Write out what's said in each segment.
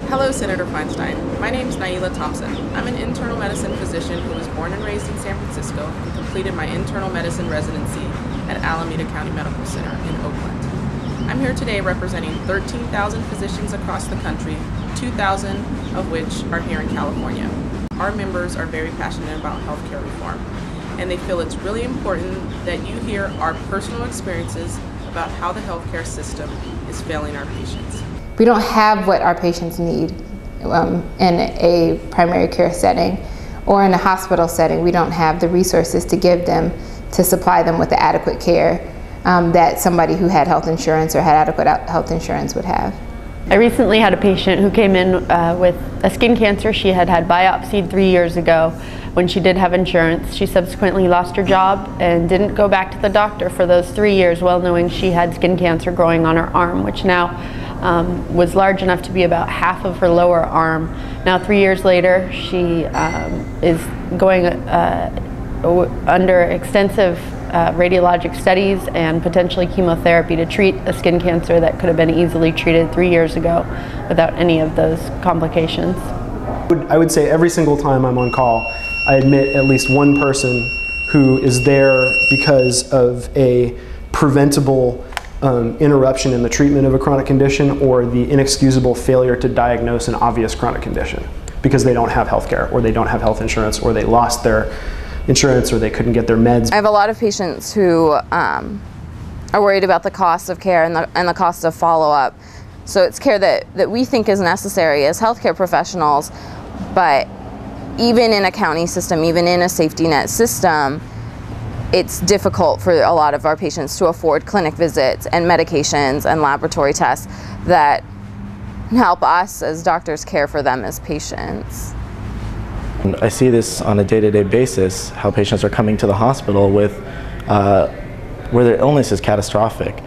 Hello, Senator Feinstein. My name is Naila Thompson. I'm an internal medicine physician who was born and raised in San Francisco and completed my internal medicine residency at Alameda County Medical Center in Oakland. I'm here today representing 13,000 physicians across the country, 2,000 of which are here in California. Our members are very passionate about healthcare reform, and they feel it's really important that you hear our personal experiences about how the healthcare system is failing our patients. We don't have what our patients need in a primary care setting or in a hospital setting. We don't have the resources to give them to supply them with the adequate care that somebody who had health insurance or had adequate health insurance would have. I recently had a patient who came in with a skin cancer. She had biopsied 3 years ago when she did have insurance. She subsequently lost her job and didn't go back to the doctor for those 3 years, well knowing she had skin cancer growing on her arm, which now was large enough to be about half of her lower arm. Now 3 years later, she is going under extensive radiologic studies and potentially chemotherapy to treat a skin cancer that could have been easily treated 3 years ago without any of those complications. I would say every single time I'm on call, I admit at least one person who is there because of a preventable interruption in the treatment of a chronic condition or the inexcusable failure to diagnose an obvious chronic condition because they don't have health care or they don't have health insurance or they lost their insurance or they couldn't get their meds. I have a lot of patients who are worried about the cost of care and the cost of follow-up. So it's care that we think is necessary as healthcare professionals, but even in a county system, even in a safety net system, it's difficult for a lot of our patients to afford clinic visits and medications and laboratory tests that help us as doctors care for them as patients. I see this on a day-to-day basis, how patients are coming to the hospital with where their illness is catastrophic.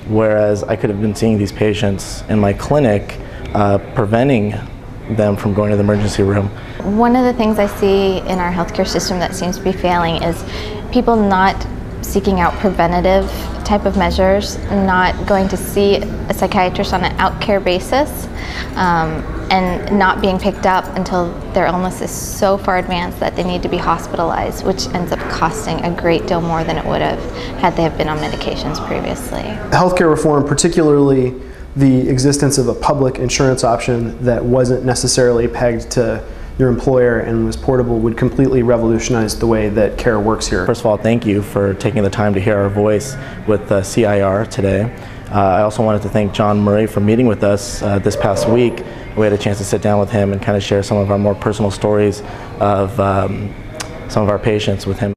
Whereas I could have been seeing these patients in my clinic, preventing them from going to the emergency room. One of the things I see in our healthcare system that seems to be failing is people not seeking out preventative type of measures, not going to see a psychiatrist on an out-care basis, and not being picked up until their illness is so far advanced that they need to be hospitalized, which ends up costing a great deal more than it would have had they have been on medications previously. Healthcare reform, particularly the existence of a public insurance option that wasn't necessarily pegged to your employer and was portable, would completely revolutionize the way that care works here. First of all, thank you for taking the time to hear our voice with CIR today. I also wanted to thank John Murray for meeting with us this past week. We had a chance to sit down with him and kind of share some of our more personal stories of some of our patients with him.